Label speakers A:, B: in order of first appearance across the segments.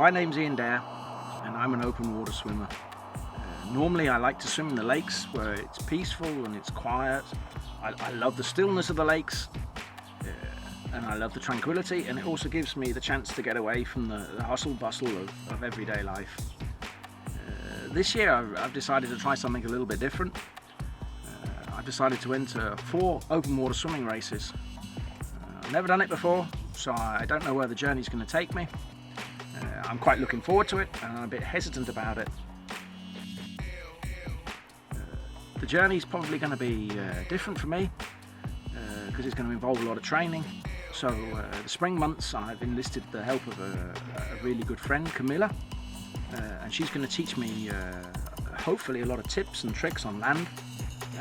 A: My name's Ian Dare, and I'm an open water swimmer. Normally I like to swim in the lakes where it's peaceful and it's quiet. I love the stillness of the lakes, and I love the tranquility, and it also gives me the chance to get away from the hustle bustle of everyday life. This year I've decided to try something a little bit different. I've decided to enter 4 open water swimming races. I've never done it before, so I don't know where the journey's going to take me. I'm quite looking forward to it, and I'm a bit hesitant about it. The journey's probably going to be different for me, because it's going to involve a lot of training. So the spring months I've enlisted the help of a really good friend, Camilla, and she's going to teach me hopefully a lot of tips and tricks on land,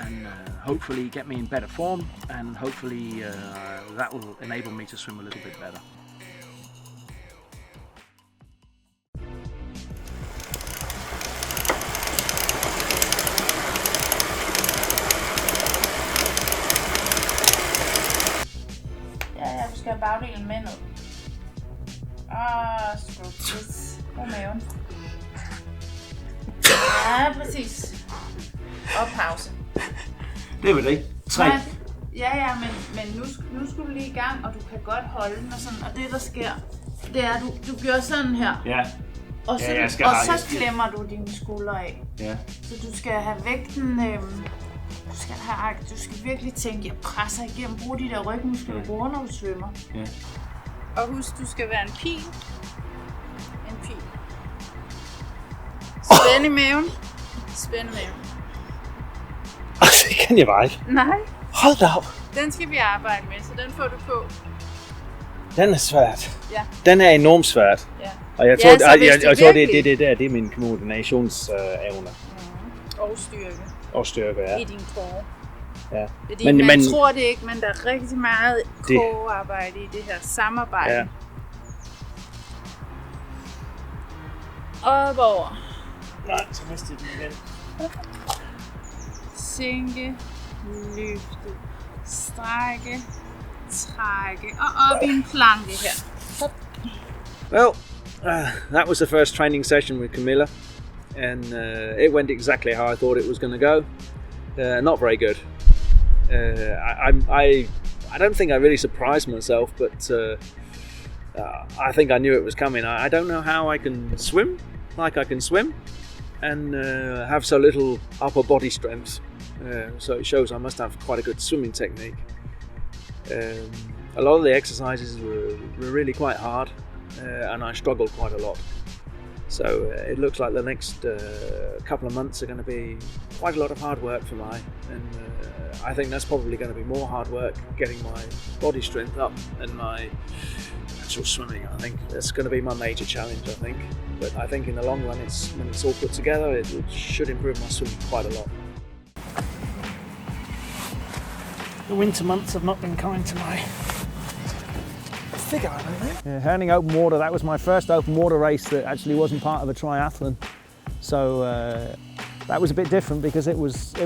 A: and hopefully get me in better form, and hopefully that will enable me to swim a little bit better.
B: Ja, du skal have bagdelen med ned. Og skrubs. Og maven. Ja, præcis. Og pause.
A: Det var det. 3.
B: Ja, men nu skal du lige i gang, og du kan godt holde den og sådan. Og det der sker, det er, at du gør sådan her.
A: Ja.
B: Og så klemmer du dine skuldre af.
A: Ja.
B: Så du skal have vægten, du skal virkelig tænke, jeg presser igennem, brug de der rygmuskler, du bruger, når du svømmer.
A: Ja.
B: Og husk, du skal være en pil. En pil. Spænd i maven. Spænd i maven.
A: Det kan jeg bare ikke.
B: Nej.
A: Hold da op.
B: Den skal vi arbejde med, så den får du på.
A: Den er svært.
B: Ja.
A: Den er enormt svært.
B: Ja.
A: Og jeg tror, det er min koordinationsevne. Og styrke, ja.
B: I din core.
A: Ja.
B: Fordi man tror det ikke, men der er rigtig meget core-arbejde i det her samarbejde.
A: Ja.
B: Op over.
A: Nej, så mistede den igen.
B: Sænke, løfte, strække, trække og op i en planke her.
A: Well, that was the first training session with Camilla, and it went exactly how I thought it was going to go. Not very good. I don't think I really surprised myself, but I think I knew it was coming. I don't know how I can swim like I can swim, and have so little upper body strength. So it shows I must have quite a good swimming technique. A lot of the exercises were really quite hard, and I struggled quite a lot. So it looks like the next couple of months are going to be quite a lot of hard work for me, and I think that's probably going to be more hard work getting my body strength up and my actual swimming. I think that's going to be my major challenge, I think. But I think in the long run, when it's all put together, it should improve my swimming quite a lot. The winter months have not been kind to my figure, I don't think. Yeah, Herning Open Water, that was my first open water race that actually wasn't part of a triathlon. So that was a bit different because it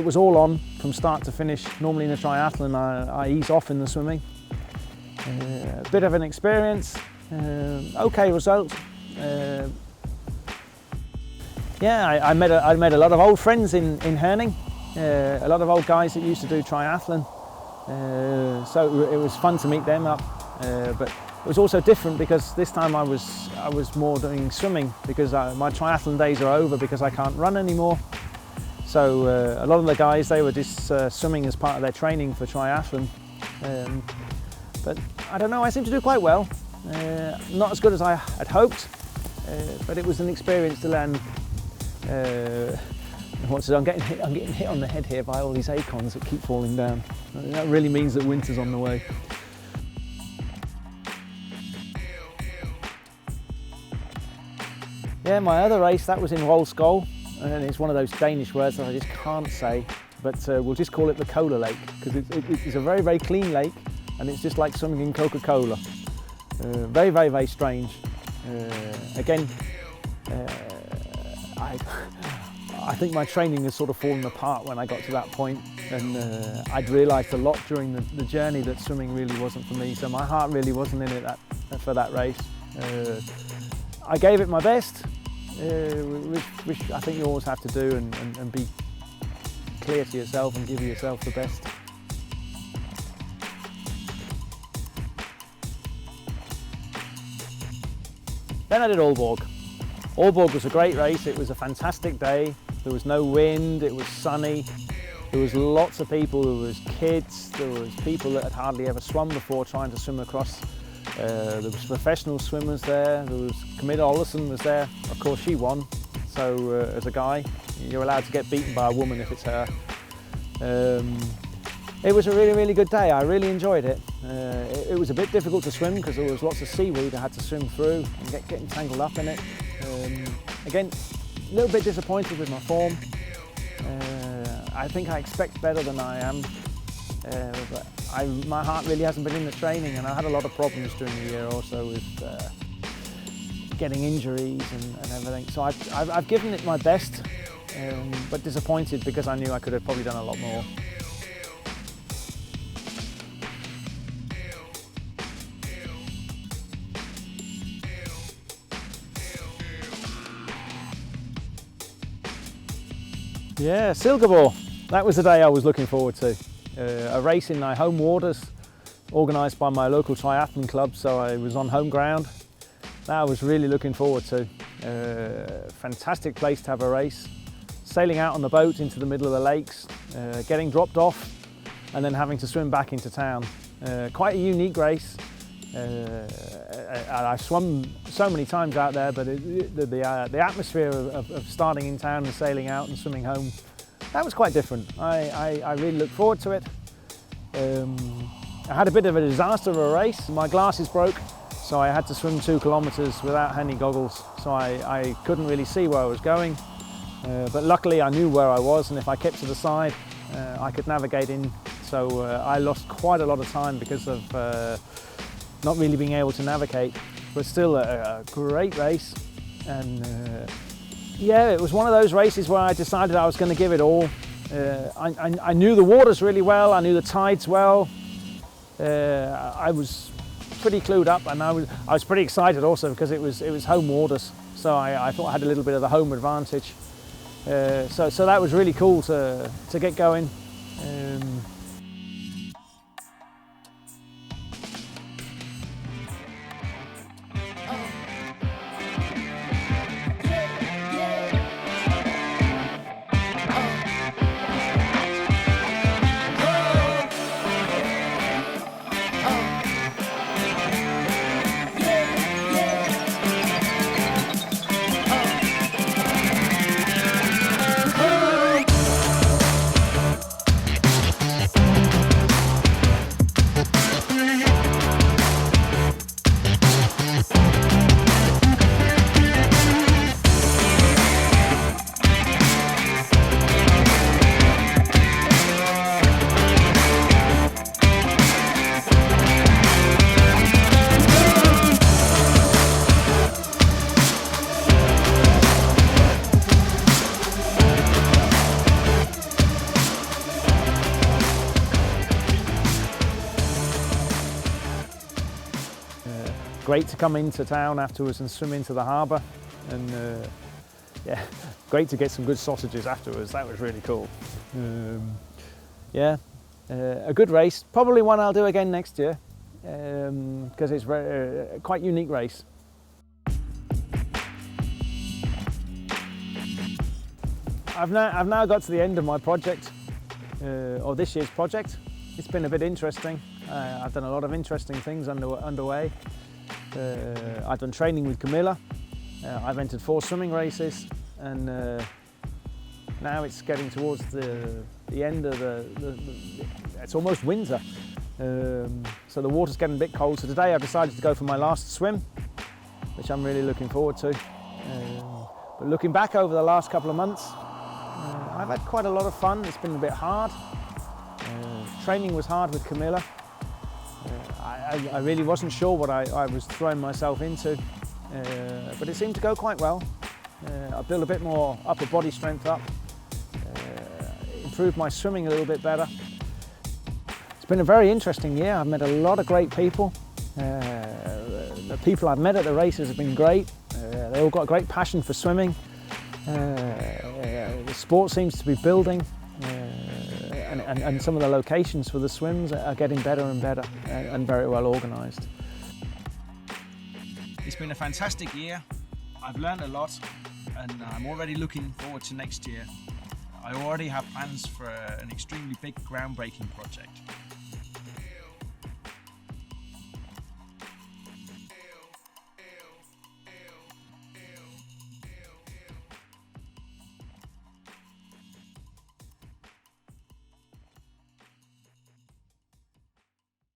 A: was all on from start to finish. Normally in a triathlon I ease off in the swimming. A bit of an experience, okay result. I met a lot of old friends in Herning, a lot of old guys that used to do triathlon. So it was fun to meet them up, but it was also different because this time I was more doing swimming because my triathlon days are over because I can't run anymore. So a lot of the guys, they were just swimming as part of their training for triathlon. But I don't know, I seem to do quite well. Not as good as I had hoped, but it was an experience to learn. I'm getting hit on the head here by all these acorns that keep falling down. That really means that winter's on the way. Yeah, my other race, that was in Rold Skov, and it's one of those Danish words that I just can't say, but we'll just call it the Cola Lake, because it's a very, very clean lake, and it's just like swimming in Coca-Cola. Very, very, very strange. I think my training has sort of fallen apart when I got to that point, and I'd realised a lot during the journey that swimming really wasn't for me, so my heart really wasn't in it for that race. I gave it my best, which I think you always have to do, and be clear to yourself and give yourself the best. Then I did Aalborg. Aalborg was a great race. It was a fantastic day. There was no wind, it was sunny. There was lots of people, there was kids, there was people that had hardly ever swum before trying to swim across. There was professional swimmers there. There was Camilla Olesen was there. Of course, she won. So as a guy, you're allowed to get beaten by a woman if it's her. It was a really, really good day. I really enjoyed it. It was a bit difficult to swim because there was lots of seaweed I had to swim through and getting tangled up in it. Again, a little bit disappointed with my form. I think I expect better than I am, but my heart really hasn't been in the training, and I had a lot of problems during the year also with getting injuries and everything. So I've given it my best, but disappointed because I knew I could have probably done a lot more. Yeah, Silkeborg. That was the day I was looking forward to. A race in my home waters, organised by my local triathlon club, so I was on home ground. That I was really looking forward to. Fantastic place to have a race. Sailing out on the boat into the middle of the lakes, getting dropped off, and then having to swim back into town. Quite a unique race. I've swum so many times out there, but the atmosphere of starting in town and sailing out and swimming home, that was quite different. I really look forward to it. I had a bit of a disaster of a race. My glasses broke, so I had to swim 2 kilometres without any goggles, so I couldn't really see where I was going. But luckily I knew where I was, and if I kept to the side, I could navigate in. So I lost quite a lot of time because of not really being able to navigate, but still a great race. And yeah, it was one of those races where I decided I was going to give it all. I knew the waters really well, I knew the tides well. I was pretty clued up, and I was pretty excited also because it was home waters, so I thought I had a little bit of the home advantage. So that was really cool to get going. Great to come into town afterwards and swim into the harbour, and yeah, great to get some good sausages afterwards. That was really cool. Yeah, a good race. Probably one I'll do again next year because it's a quite unique race. I've now got to the end of my project, or this year's project. It's been a bit interesting. I've done a lot of interesting things underway. I've done training with Camilla. I've entered 4 swimming races, and now it's getting towards the end of it's almost winter. So the water's getting a bit cold. So today I've decided to go for my last swim, which I'm really looking forward to. But looking back over the last couple of months, I've had quite a lot of fun. It's been a bit hard. Training was hard with Camilla. I really wasn't sure what I was throwing myself into, but it seemed to go quite well. I built a bit more upper body strength up, improved my swimming a little bit better. It's been a very interesting year. I've met a lot of great people. The people I've met at the races have been great.
C: They all got a great passion for swimming. The sport seems to be building, and some of the locations for the swims are getting better and better, and very well organised.
D: It's been a fantastic year. I've learned a lot, and I'm already looking forward to next year. I already have plans for an extremely big groundbreaking project.